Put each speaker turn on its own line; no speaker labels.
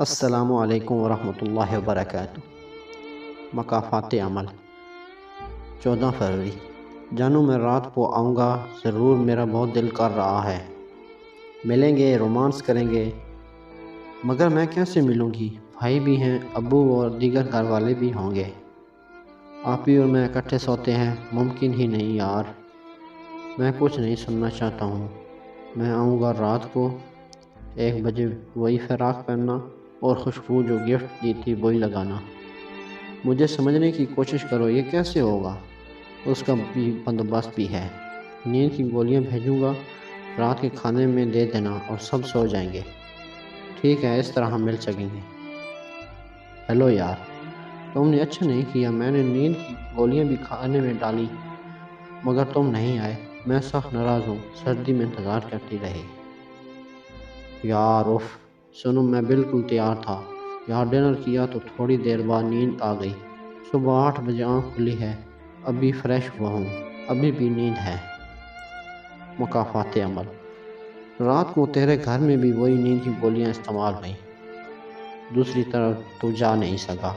السلام علیکم ورحمۃ اللہ وبرکاتہ۔ مقافات عمل 14 فروری۔ جانو میں رات کو آؤں گا ضرور، میرا بہت دل کر رہا ہے۔ ملیں گے، رومانس کریں گے، مگر میں کیسے ملوں گی؟ بھائی بھی ہیں، ابو اور دیگر گھر والے بھی ہوں گے۔ آپ ہی اور میں اکٹھے سوتے ہیں، ممکن ہی نہیں یار۔ میں کچھ نہیں سننا چاہتا ہوں۔ میں آؤں گا رات کو 1 بجے، وہی فراق پہننا اور خوشبو جو گفٹ دی تھی وہی لگانا۔ مجھے سمجھنے کی کوشش کرو، یہ کیسے ہوگا؟ اس کا بھی بندوبست بھی ہے۔ نیند کی گولیاں بھیجوں گا، رات کے کھانے میں دے دینا اور سب سو جائیں گے۔ ٹھیک ہے، اس طرح ہم مل سکیں گے۔ ہیلو یار، تم نے اچھا نہیں کیا، میں نے نیند کی گولیاں بھی کھانے میں ڈالی مگر تم نہیں آئے۔ میں سخت ناراض ہوں، سردی میں انتظار کرتی رہی۔ یار اف، سنو میں بالکل تیار تھا یار، ڈنر کیا تو تھوڑی دیر بعد نیند آ گئی۔ صبح 8 بجے آنکھ کھلی ہے، ابھی فریش ہوا ہوں، ابھی بھی نیند ہے۔ مقافات عمل۔ رات کو تیرے گھر میں بھی وہی نیند کی گولیاں استعمال ہوئیں، دوسری طرف تو جا نہیں سکا۔